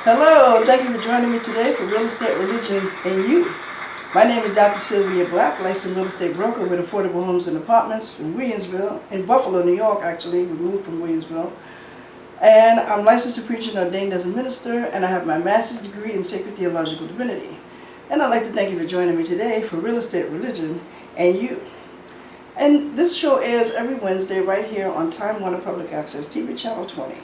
Hello, thank you for joining me today for Real Estate, Religion, and You. My name is Dr. Sylvia Black, licensed real estate broker with affordable homes and apartments in Williamsville, in Buffalo, New York, actually. We moved from Williamsville. And I'm licensed to preach and ordained as a minister, and I have my master's degree in sacred theological divinity. And I'd like to thank you for joining me today for Real Estate, Religion, and You. And this show airs every Wednesday right here on Time Warner Public Access TV Channel 20.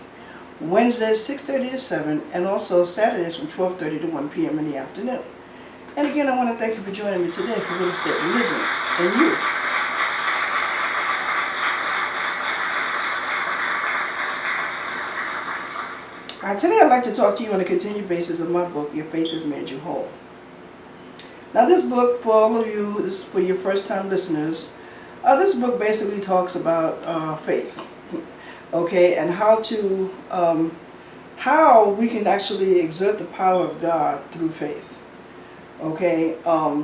Wednesdays 6:30 to 7, and also Saturdays from 12:30 to 1 p.m. in the afternoon. And again, I want to thank you for joining me today for Real Estate, Religion, and You. Today I'd like to talk to you on a continued basis of my book, Your Faith Has Made You Whole. Now this book, for all of you, this is for your first time listeners, this book basically talks about faith. Okay, and how we can actually exert the power of God through faith. Okay,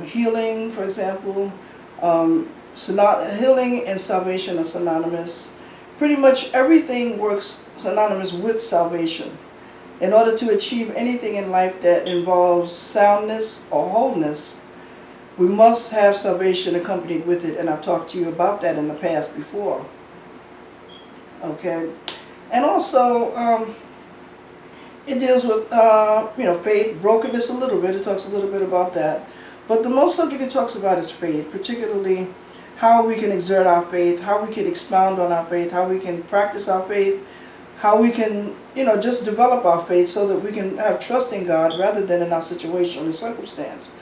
healing, for example, healing and salvation are synonymous. Pretty much everything works synonymous with salvation. In order to achieve anything in life that involves soundness or wholeness, we must have salvation accompanied with it, and I've talked to you about that in the past before. Okay, and also it deals with faith, brokenness a little bit. It talks a little bit about that, but the most subject it talks about is faith, particularly how we can exert our faith, how we can expound on our faith, how we can practice our faith, how we can just develop our faith so that we can have trust in God rather than in our situation and circumstance.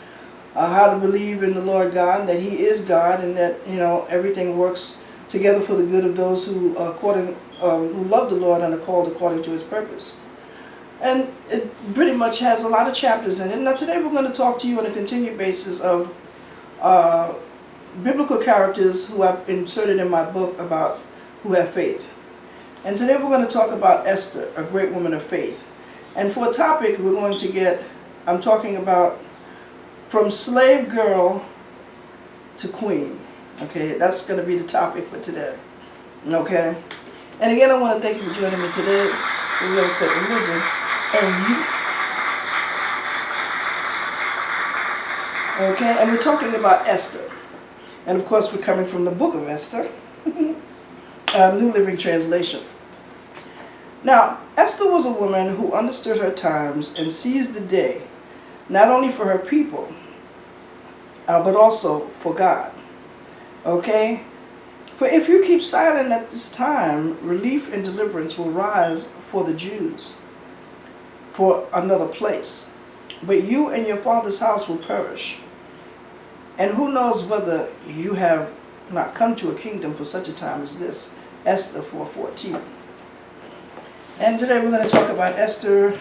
How to believe in the Lord God, that He is God, and that everything works together for the good of those who love the Lord and are called according to His purpose. And it pretty much has a lot of chapters in it. Now today we're going to talk to you on a continued basis of biblical characters who I've inserted in my book about who have faith. And today we're going to talk about Esther, a great woman of faith. And for a topic I'm talking about from slave girl to queen. Okay, that's going to be the topic for today. Okay, and again, I want to thank you for joining me today for Real Estate, Religion, and You. Okay, and we're talking about Esther. And of course, we're coming from the book of Esther, New Living Translation. Now, Esther was a woman who understood her times and seized the day, not only for her people, but also for God. Okay? For if you keep silent at this time, relief and deliverance will rise for the Jews for another place. But you and your father's house will perish. And who knows whether you have not come to a kingdom for such a time as this. Esther 4:14. And today we're going to talk about Esther.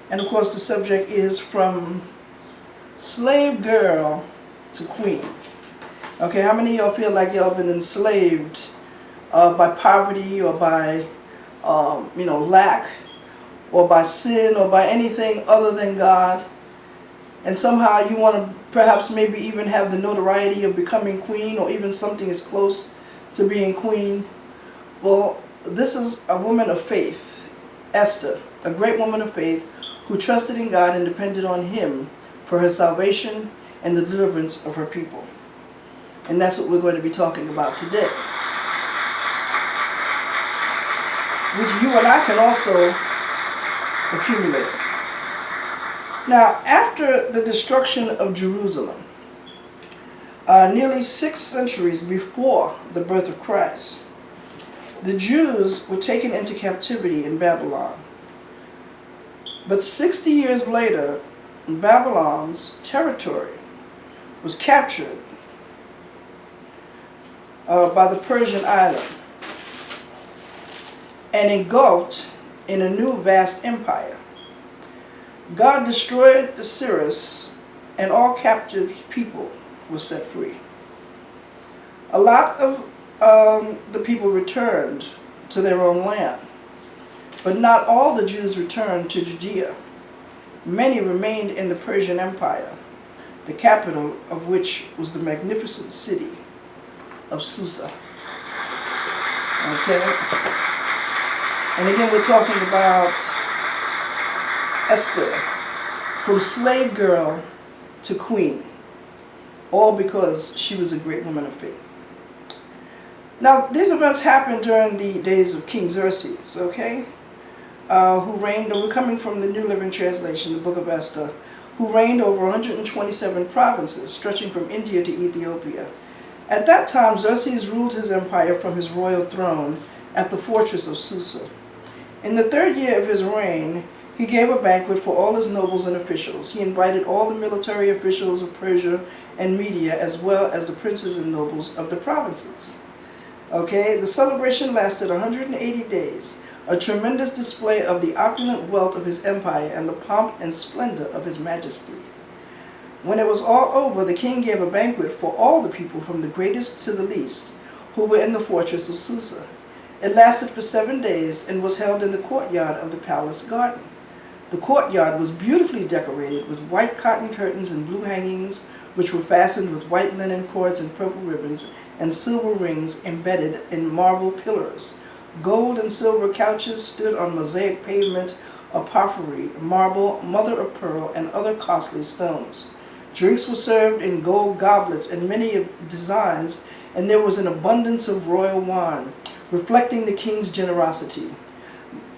And of course the subject is from slave girl to queen. Okay, how many of y'all feel like y'all been enslaved by poverty or by lack or by sin or by anything other than God? And somehow you want to perhaps maybe even have the notoriety of becoming queen, or even something as close to being queen. Well, this is a woman of faith, Esther, a great woman of faith who trusted in God and depended on Him for her salvation and the deliverance of her people. And that's what we're going to be talking about today, which you and I can also accumulate. Now, after the destruction of Jerusalem, nearly 6 centuries before the birth of Christ, the Jews were taken into captivity in Babylon. But 60 years later, Babylon's territory was captured by the Persian island and engulfed in a new vast empire. God destroyed Cyrus, and all captive people were set free. A lot of the people returned to their own land, but not all the Jews returned to Judea. Many remained in the Persian Empire, the capital of which was the magnificent city of Susa. Okay? And again, we're talking about Esther from slave girl to queen, all because she was a great woman of faith. Now, these events happened during the days of King Xerxes, okay, who reigned, we're coming from the New Living Translation, the book of Esther, who reigned over 127 provinces, stretching from India to Ethiopia. At that time, Xerxes ruled his empire from his royal throne at the fortress of Susa. In the 3rd year of his reign, he gave a banquet for all his nobles and officials. He invited all the military officials of Persia and Media, as well as the princes and nobles of the provinces. Okay, the celebration lasted 180 days, a tremendous display of the opulent wealth of his empire and the pomp and splendor of his majesty. When it was all over, the king gave a banquet for all the people, from the greatest to the least, who were in the fortress of Susa. It lasted for 7 days and was held in the courtyard of the palace garden. The courtyard was beautifully decorated with white cotton curtains and blue hangings, which were fastened with white linen cords and purple ribbons, and silver rings embedded in marble pillars. Gold and silver couches stood on mosaic pavement of porphyry, marble, mother of pearl, and other costly stones. Drinks were served in gold goblets and many designs, and there was an abundance of royal wine, reflecting the king's generosity.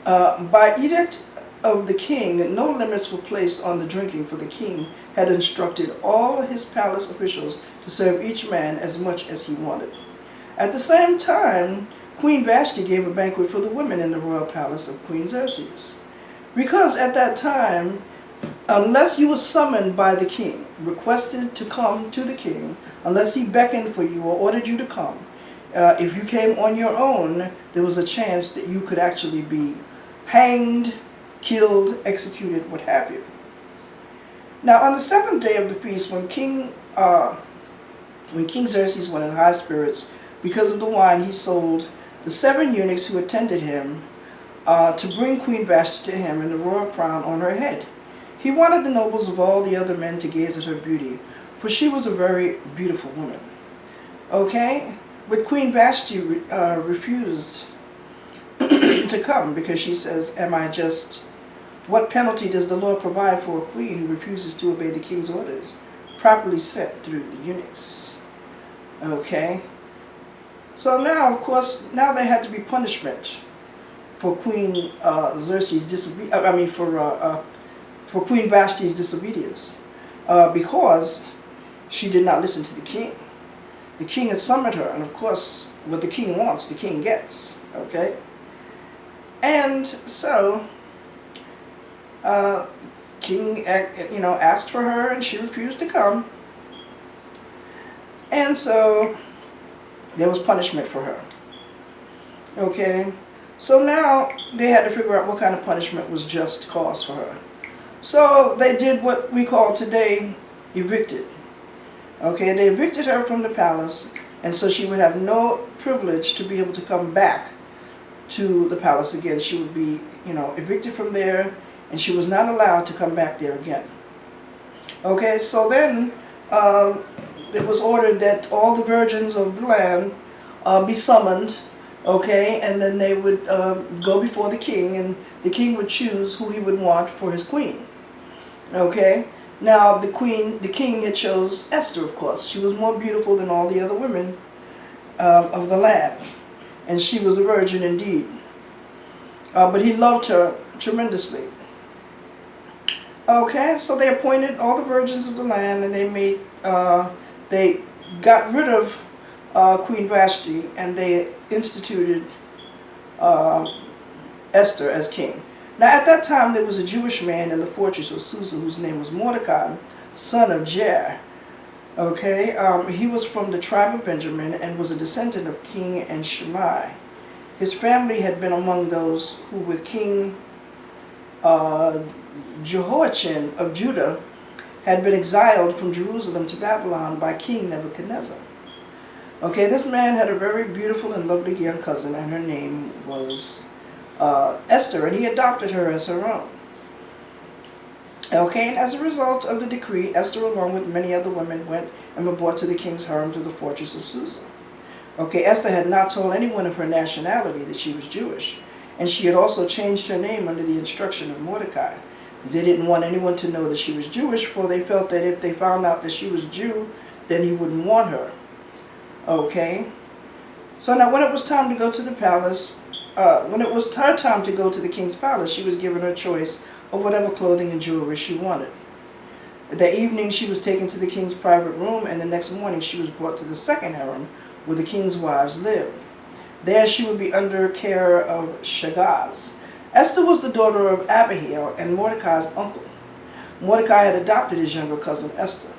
By edict of the king, no limits were placed on the drinking, for the king had instructed all his palace officials to serve each man as much as he wanted. At the same time, Queen Vashti gave a banquet for the women in the royal palace of Queen Xerxes. Because at that time, unless you were summoned by the king, requested to come to the king, unless he beckoned for you or ordered you to come, if you came on your own, there was a chance that you could actually be hanged, killed, executed, what have you. Now, on the 7th day of the feast, when King Xerxes went in high spirits because of the wine he sold, the 7 eunuchs who attended him to bring Queen Vashti to him and the royal crown on her head. He wanted the nobles of all the other men to gaze at her beauty, for she was a very beautiful woman. Okay? But Queen Vashti refused to come, because she says, "Am I just? What penalty does the Lord provide for a queen who refuses to obey the king's orders, properly set through the eunuchs?" Okay? So now, of course, now there had to be punishment for Queen Xerxes' disobedience. For Queen Vashti's disobedience, because she did not listen to the king. The king had summoned her, and of course, what the king wants, the king gets. Okay? And so, king, asked for her, and she refused to come. And so, there was punishment for her. Okay? So now, they had to figure out what kind of punishment was just cause for her. So, they did what we call today evicted. Okay? They evicted her from the palace, and so she would have no privilege to be able to come back to the palace again. She would be, evicted from there, and she was not allowed to come back there again. Okay, so then it was ordered that all the virgins of the land be summoned, okay, and then they would go before the king, and the king would choose who he would want for his queen. Okay, now the king had chose Esther, of course. She was more beautiful than all the other women of the land, and she was a virgin indeed. But he loved her tremendously. Okay, so they appointed all the virgins of the land, and they got rid of Queen Vashti, and they instituted Esther as king. Now, at that time, there was a Jewish man in the fortress of Susa whose name was Mordecai, son of Jair. Okay, he was from the tribe of Benjamin and was a descendant of King and Shimei. His family had been among those who, with King Jehoiachin of Judah, had been exiled from Jerusalem to Babylon by King Nebuchadnezzar. Okay, this man had a very beautiful and lovely young cousin, and her name was Esther, and he adopted her as her own. Okay, and as a result of the decree, Esther, along with many other women, went and were brought to the king's harem to the fortress of Susa. Okay, Esther had not told anyone of her nationality, that she was Jewish, and she had also changed her name under the instruction of Mordecai. They didn't want anyone to know that she was Jewish, for they felt that if they found out that she was Jew, then he wouldn't want her. Okay? So now when it was time to go to the palace, when it was her time to go to the king's palace, she was given her choice of whatever clothing and jewelry she wanted. That evening she was taken to the king's private room, and the next morning she was brought to the second harem where the king's wives lived. There she would be under care of Shagaz. Esther was the daughter of Abihail and Mordecai's uncle. Mordecai had adopted his younger cousin Esther.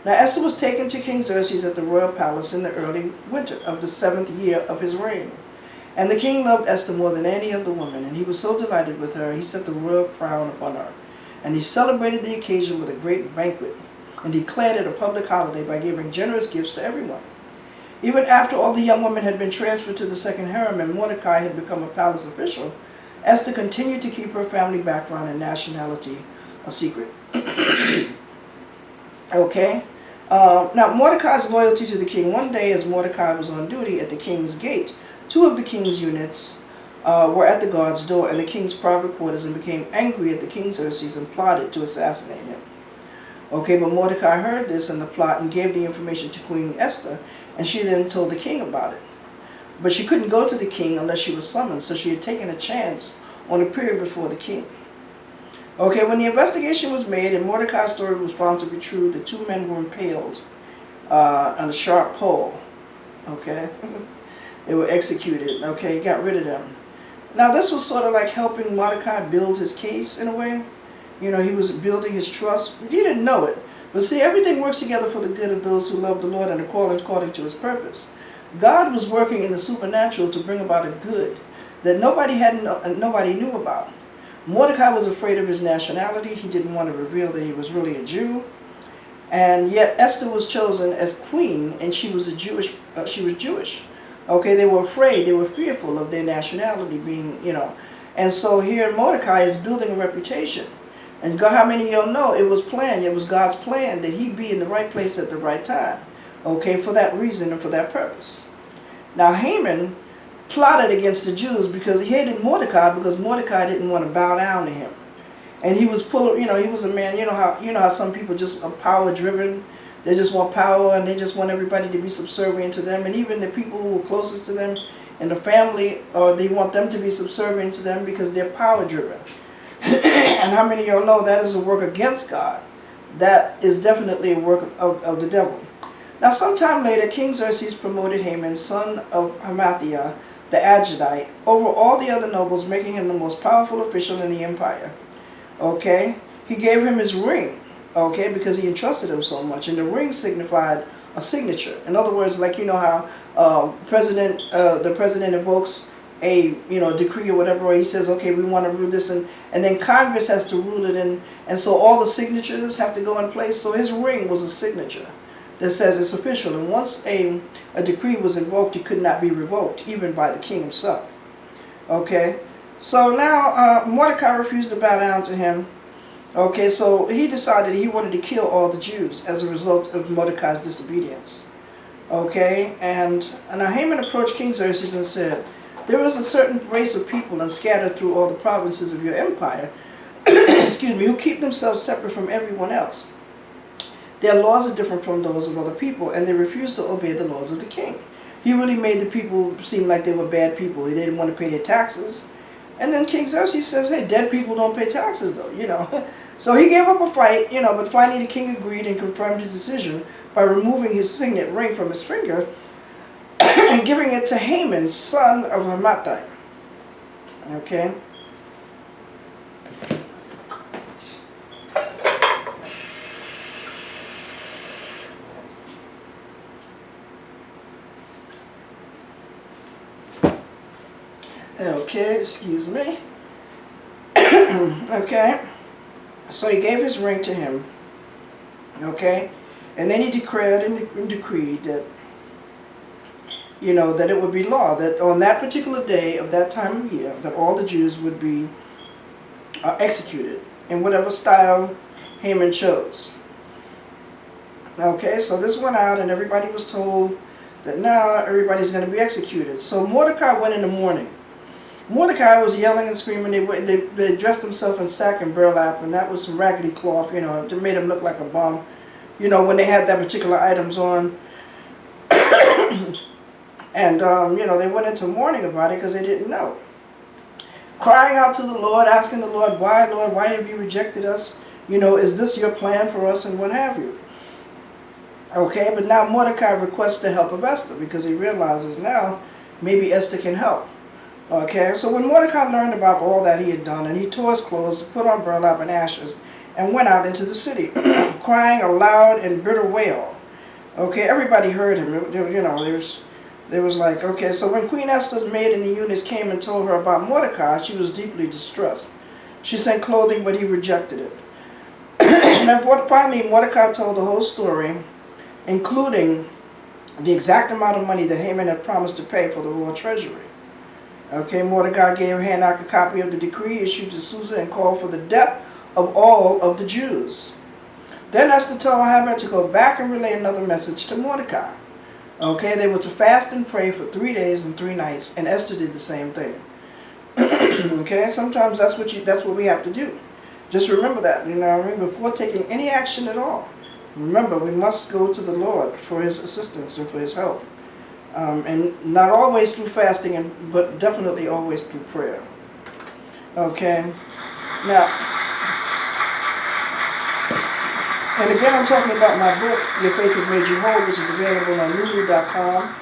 Now Esther was taken to King Xerxes at the royal palace in the early winter of the 7th year of his reign. And the king loved Esther more than any other woman, and he was so delighted with her, he set the royal crown upon her. And he celebrated the occasion with a great banquet, and declared it a public holiday by giving generous gifts to everyone. Even after all the young women had been transferred to the second harem and Mordecai had become a palace official, Esther continued to keep her family background and nationality a secret. Okay? Now, Mordecai's loyalty to the king. One day, as Mordecai was on duty at the king's gate, 2 of the king's units were at the guard's door and the king's private quarters, and became angry at the king Xerxes and plotted to assassinate him. Okay, but Mordecai heard this and the plot and gave the information to Queen Esther, and she then told the king about it. But she couldn't go to the king unless she was summoned, so she had taken a chance on a period before the king. Okay, when the investigation was made and Mordecai's story was found to be true, the 2 men were impaled on a sharp pole. Okay, they were executed. Okay, he got rid of them. Now this was sort of like helping Mordecai build his case in a way. You know, he was building his trust. He didn't know it. But see, everything works together for the good of those who love the Lord and are called according to his purpose. God was working in the supernatural to bring about a good that nobody knew about. Mordecai was afraid of his nationality. He didn't want to reveal that he was really a Jew. And yet Esther was chosen as queen, and she was Jewish. Okay, they were afraid. They were fearful of their nationality being, And so here Mordecai is building a reputation. And God, how many of y'all know it was planned? It was God's plan that he be in the right place at the right time. Okay, for that reason and for that purpose. Now Haman plotted against the Jews because he hated Mordecai, because Mordecai didn't want to bow down to him. And he was he was a man, you know how some people just are power driven. They just want power and they just want everybody to be subservient to them. And even the people who are closest to them in the family, they want them to be subservient to them because they're power driven. And how many of y'all know that is a work against God? That is definitely a work of the devil. Now sometime later, King Xerxes promoted Haman, son of Hamathiah, the Agagite, over all the other nobles, making him the most powerful official in the empire. Okay? He gave him his ring, okay, because he entrusted him so much. And the ring signified a signature. In other words, like how the president invokes a decree or whatever, or he says, okay, we want to rule this, and then Congress has to rule it, and so all the signatures have to go in place. So his ring was a signature that says it's official, and once a decree was invoked, it could not be revoked, even by the king himself. Okay, so now Mordecai refused to bow down to him. Okay, so he decided he wanted to kill all the Jews as a result of Mordecai's disobedience. Okay, and now Haman approached King Xerxes and said, there is a certain race of people and scattered through all the provinces of your empire, excuse me, who keep themselves separate from everyone else. Their laws are different from those of other people, and they refuse to obey the laws of the king. He really made the people seem like they were bad people. They didn't want to pay their taxes. And then King Xerxes says, hey, dead people don't pay taxes though, So he gave up a fight, but finally the king agreed and confirmed his decision by removing his signet ring from his finger and giving it to Haman, son of Hamathiah. Okay. Okay, excuse me. Okay. So he gave his ring to him. Okay. And then he declared and decreed that that it would be law that on that particular day of that time of year that all the Jews would be executed in whatever style Haman chose. Okay, so this went out and everybody was told that now everybody's going to be executed. So Mordecai went in the morning Mordecai was yelling and screaming. They dressed himself in sack and burlap, and that was some raggedy cloth, to made him look like a bum. When they had that particular items on. And, they went into mourning about it because they didn't know. Crying out to the Lord, asking the Lord, Lord, why have you rejected us? Is this your plan for us and what have you? Okay, but now Mordecai requests the help of Esther because he realizes now maybe Esther can help. Okay, so when Mordecai learned about all that he had done, and he tore his clothes, put on burlap and ashes, and went out into the city, crying a loud and bitter wail. Okay, everybody heard him. There was like, okay, so when Queen Esther's maid and the eunuchs came and told her about Mordecai, she was deeply distressed. She sent clothing, but he rejected it. And then finally, Mordecai told the whole story, including the exact amount of money that Haman had promised to pay for the royal treasury. Okay, Mordecai gave Hanok a copy of the decree issued to Susa and called for the death of all of the Jews. Then Esther told Haman to go back and relay another message to Mordecai. Okay, they were to fast and pray for 3 days and 3 nights, and Esther did the same thing. Okay, sometimes that's what we have to do. Just remember that, before taking any action at all. Remember, we must go to the Lord for His assistance and for His help. And not always through fasting, but definitely always through prayer. Okay, now, and again, I'm talking about my book, Your Faith Has Made You Whole, which is available on lulu.com.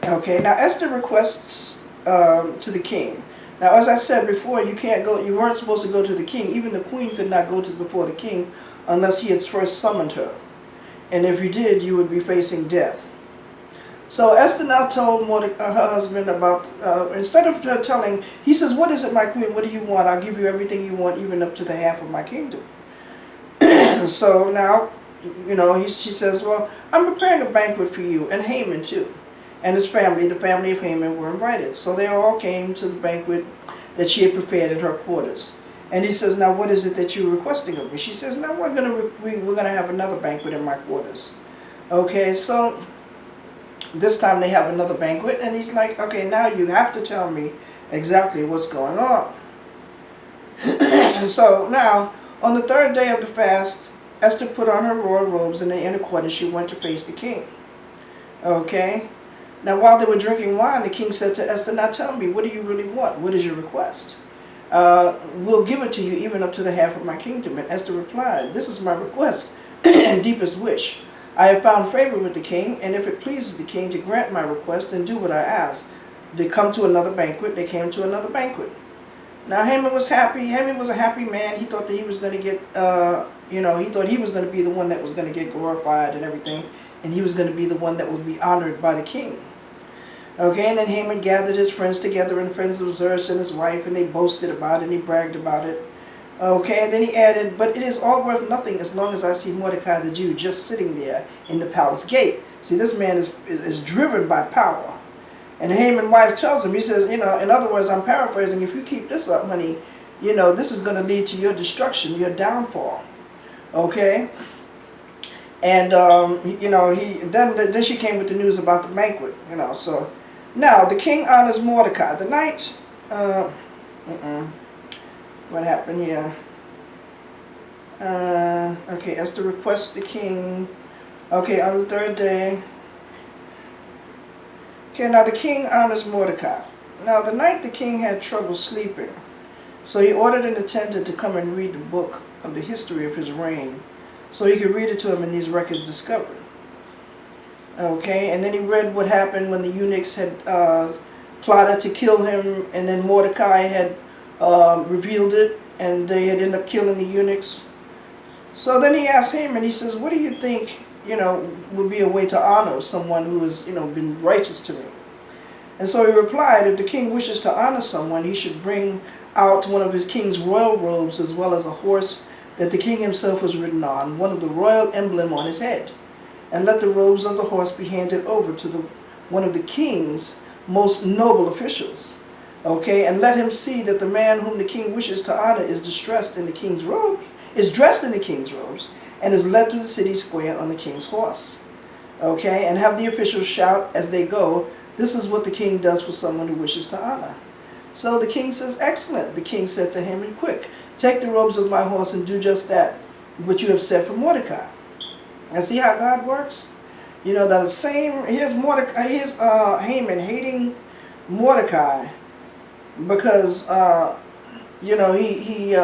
Okay, now Esther requests to the king. Now, as I said before, you weren't supposed to go to the king. Even the queen could not go before the king unless he had first summoned her. And if you did, you would be facing death. So Esther now told her husband about, instead of her telling, he says, "What is it, my queen? What do you want? I'll give you everything you want, even up to the half of my kingdom." So now, she says, "Well, I'm preparing a banquet for you, and Haman too. And his family, the family of Haman, were invited." So they all came to the banquet that she had prepared in her quarters. And he says, "Now, what is it that you're requesting of me?" She says, "Now, we're gonna have another banquet in my quarters." Okay, so this time they have another banquet, and he's like, "Okay, now you have to tell me exactly what's going on." And so now, on the 3rd day of the fast, Esther put on her royal robes in the inner court, and she went to face the king. Okay? Now, while they were drinking wine, the king said to Esther, "Now tell me, what do you really want? What is your request? We'll give it to you even up to the half of my kingdom." And Esther replied, "This is my request and deepest wish. I have found favor with the king, and if it pleases the king to grant my request, then do what I ask." They come to another banquet. They came to another banquet. Now Haman was happy. Haman was a happy man. He thought that he was going to get, he thought he was going to be the one that was going to get glorified and everything. And he was going to be the one that would be honored by the king. Okay, and then Haman gathered his friends together and friends of Zeresh and his wife, and they boasted about it and he bragged about it. Okay, and then he added, "But it is all worth nothing as long as I see Mordecai the Jew just sitting there in the palace gate." See, this man is driven by power. And Haman's wife tells him, he says, in other words, I'm paraphrasing, "If you keep this up, honey, this is going to lead to your destruction, your downfall." Okay? And, then she came with the news about the banquet, so. Now, the king honors Mordecai. The night, what happened here? Okay, Esther requests the king, okay, on the 3rd day. Okay, now the king honors Mordecai. Now, the night the king had trouble sleeping, so he ordered an attendant to come and read the book of the history of his reign, so he could read it to him in these records discovered. Okay, and then he read what happened when the eunuchs had plotted to kill him, and then Mordecai had revealed it, and they had ended up killing the eunuchs. So then he asked Haman, he says, "What do you think, would be a way to honor someone who has, been righteous to me?" And so he replied, "If the king wishes to honor someone, he should bring out one of his king's royal robes, as well as a horse that the king himself was ridden on, one of the royal emblem on his head. And let the robes of the horse be handed over to one of the king's most noble officials. Okay, and let him see that the man whom the king wishes to honor is dressed in the king's robes, and is led through the city square on the king's horse." Okay, and have the officials shout as they go, "This is what the king does for someone who wishes to honor." So the king says, excellent. The king said to Haman, quick, take the robes of my horse and do just that, what you have said for Mordecai. And see how God works? You know, that the same, here's Mordecai, here's Haman hating Mordecai because, you know, he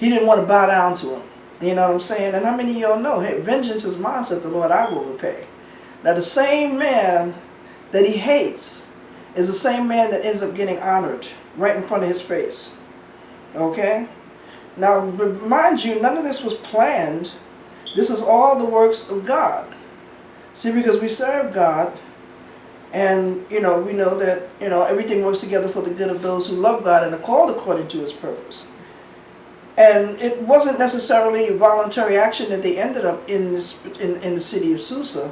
didn't want to bow down to him. You know what I'm saying? And how many of y'all know, hey, vengeance is mine, said the Lord, I will repay. Now the same man that he hates is the same man that ends up getting honored right in front of his face. Okay? Now, mind you, none of this was planned. This is all the works of God. See, because we serve God, and, you know, we know that, you know, everything works together for the good of those who love God and are called according to his purpose. And it wasn't necessarily voluntary action that they ended up in this in the city of Susa.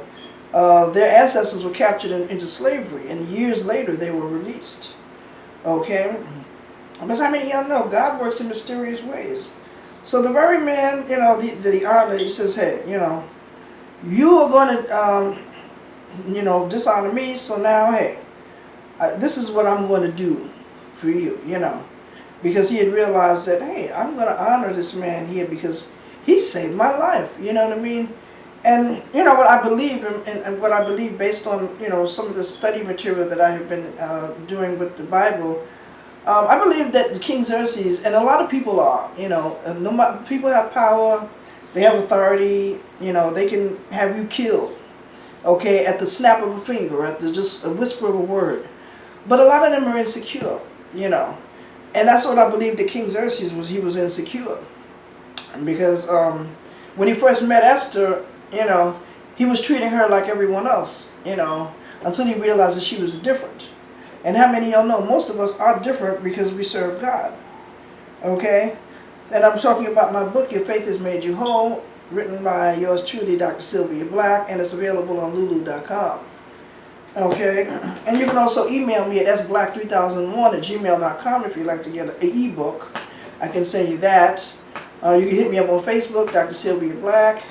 Their ancestors were captured into slavery, and years later they were released. Okay? Because how many of y'all know God works in mysterious ways? So the very man, you know, the honor, he says, hey, you know, you are going to, you know, dishonor me, so now, hey, this is what I'm going to do for you, you know. Because he had realized that, hey, I'm going to honor this man here because he saved my life, you know what I mean? And, you know, what I believe, and what I believe based on, you know, some of the study material that I have been doing with the Bible, I believe that King Xerxes, and a lot of people are, you know, people have power, they have authority, you know, they can have you killed, okay, at the snap of a finger, at the just a whisper of a word. But a lot of them are insecure, you know. And that's what I believe that King Xerxes was. He was insecure. Because when he first met Esther, you know, he was treating her like everyone else, you know, until he realized that she was different. And how many of y'all know most of us are different because we serve God? Okay? And I'm talking about my book, Your Faith Has Made You Whole, written by yours truly, Dr. Sylvia Black, and it's available on lulu.com. Okay, and you can also email me at sblack3001@gmail.com if you'd like to get an e-book. I can send you that. You can hit me up on Facebook, Dr. Sylvia Black.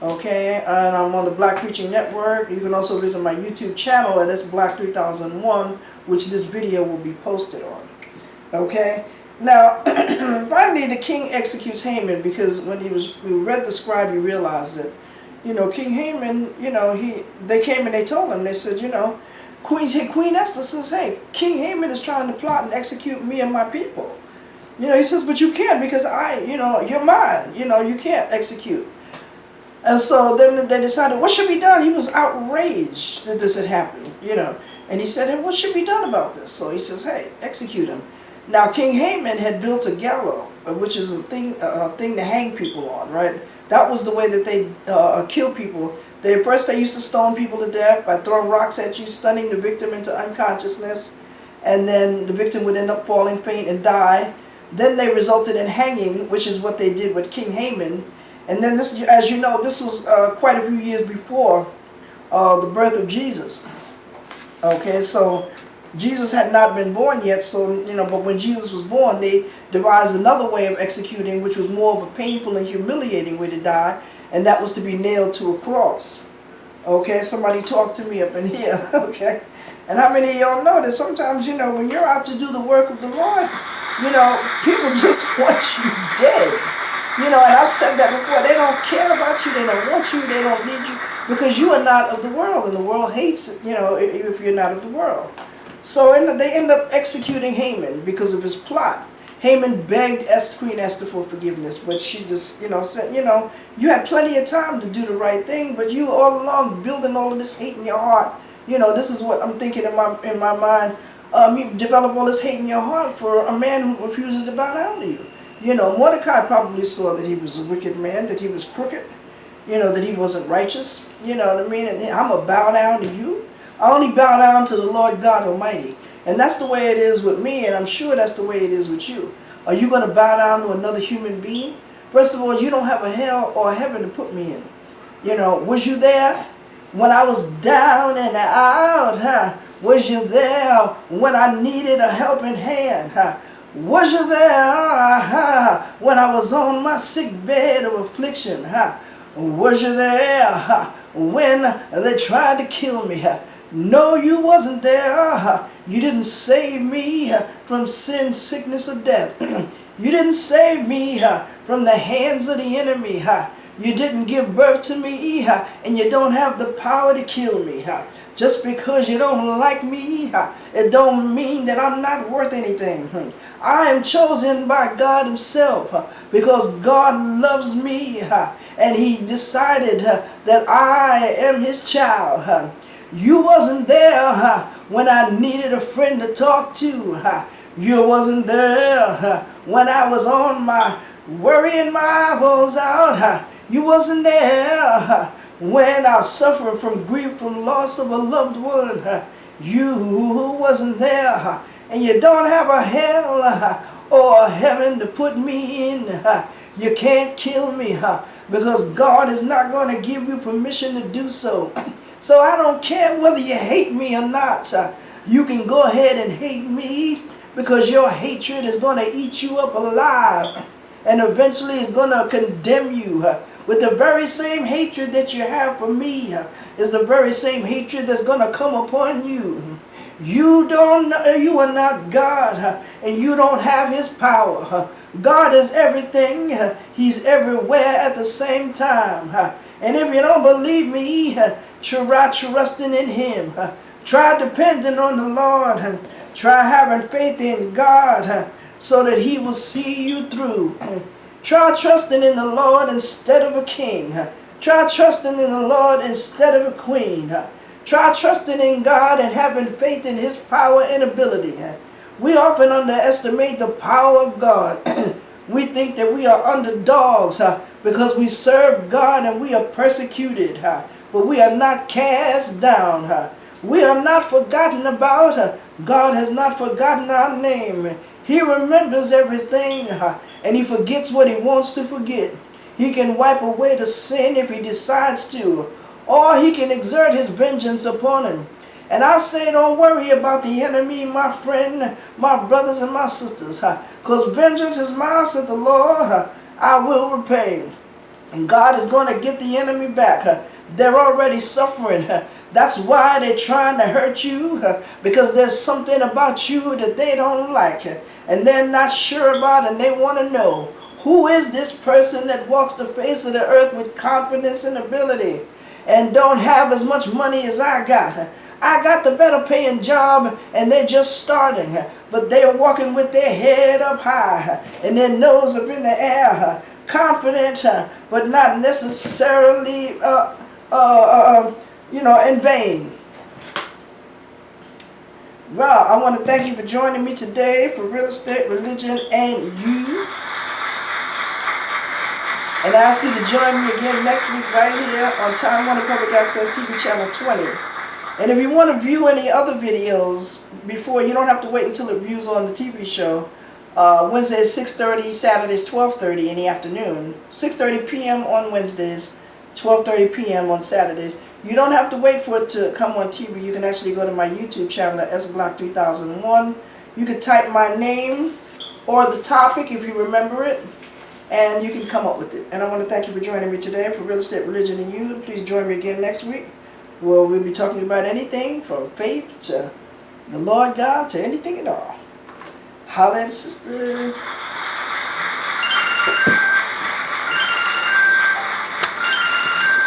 Okay, and I'm on the Black Preaching Network. You can also visit my YouTube channel at sblack3001, which this video will be posted on. Okay, now finally the king executes Haman because when he read the scribe, he realized that, you know, King Haman, you know, they came and they told him, they said, you know, Queen Esther says, hey, King Haman is trying to plot and execute me and my people. You know, he says, but you can't because you know, you're mine. You know, you can't execute. And so then they decided, what should be done? He was outraged that this had happened, you know. And he said, hey, what should be done about this? So he says, hey, execute him. Now, King Haman had built a gallows, which is a thing to hang people on, right? That was the way that they kill people. First they used to stone people to death by throwing rocks at you, stunning the victim into unconsciousness, and then the victim would end up falling faint and die. Then they resulted in hanging, which is what they did with King Haman. And then this, as you know, this was quite a few years before the birth of Jesus. Okay, so Jesus had not been born yet, so, you know, but when Jesus was born, they devised another way of executing, which was more of a painful and humiliating way to die, and that was to be nailed to a cross. Okay, somebody talk to me up in here, okay? And how many of y'all know that sometimes, you know, when you're out to do the work of the Lord, you know, people just want you dead. You know, and I've said that before, they don't care about you, they don't want you, they don't need you, because you are not of the world, and the world hates it, you know, if you're not of the world. So they end up executing Haman because of his plot. Haman begged Queen Esther for forgiveness, but she just, you know, said, you know, you had plenty of time to do the right thing, but you all along building all of this hate in your heart. You know, this is what I'm thinking in my mind. You develop all this hate in your heart for a man who refuses to bow down to you. You know, Mordecai probably saw that he was a wicked man, that he was crooked, you know, that he wasn't righteous. You know what I mean? And I'm going to bow down to you. I only bow down to the Lord God Almighty. And that's the way it is with me, and I'm sure that's the way it is with you. Are you going to bow down to another human being? First of all, you don't have a hell or a heaven to put me in. You know, was you there when I was down and out? Huh? Was you there when I needed a helping hand? Huh? Was you there when I was on my sick bed of affliction? Was you there when they tried to kill me? No, you wasn't there. You didn't save me from sin, sickness, or death. You didn't save me from the hands of the enemy. You didn't give birth to me, and you don't have the power to kill me. Just because you don't like me, it don't mean that I'm not worth anything. I am chosen by God himself because God loves me, and he decided that I am his child. You wasn't there when I needed a friend to talk to. You wasn't there when I was on my worrying my eyeballs out. You wasn't there when I suffered from grief from loss of a loved one. You wasn't there, and you don't have a hell or a heaven to put me in. You can't kill me because God is not going to give you permission to do so. So I don't care whether you hate me or not. You can go ahead and hate me because your hatred is going to eat you up alive, and eventually it's going to condemn you. With the very same hatred that you have for me is the very same hatred that's going to come upon you. You are not God, and you don't have his power. God is everything. He's everywhere at the same time. And if you don't believe me, try trusting in him. Try depending on the Lord. Try having faith in God so that he will see you through. Try trusting in the Lord instead of a king. Try trusting in the Lord instead of a queen. Try trusting in God and having faith in his power and ability. We often underestimate the power of God. We think that we are underdogs because we serve God and we are persecuted. But we are not cast down. We are not forgotten about. God has not forgotten our name. He remembers everything, and he forgets what he wants to forget. He can wipe away the sin if he decides to, or he can exert his vengeance upon him. And I say, don't worry about the enemy, my friend, my brothers and my sisters, because vengeance is mine, said the Lord. I will repay. And God is going to get the enemy back. They're already suffering. That's why they're trying to hurt you, because there's something about you that they don't like, and they're not sure about, and they want to know, who is this person that walks the face of the earth with confidence and ability and don't have as much money as I got? I got the better paying job, and they're just starting, but they're walking with their head up high and their nose up in the air, confident, but not necessarily in vain. Well, I want to thank you for joining me today for Real Estate, Religion, and You. And I ask you to join me again next week right here on Time Warner Public Access TV Channel 20. And if you want to view any other videos before, you don't have to wait until it views on the TV show. Wednesdays 6:30, Saturdays 12:30 in the afternoon. 6:30 p.m. on Wednesdays, 12:30 p.m. on Saturdays. You don't have to wait for it to come on TV. You can actually go to my YouTube channel at SBlock 3001. You can type my name or the topic if you remember it, and you can come up with it. And I want to thank you for joining me today for Real Estate, Religion, and You. Please join me again next week, where we'll be talking about anything from faith to the Lord God to anything at all. Holla at sister.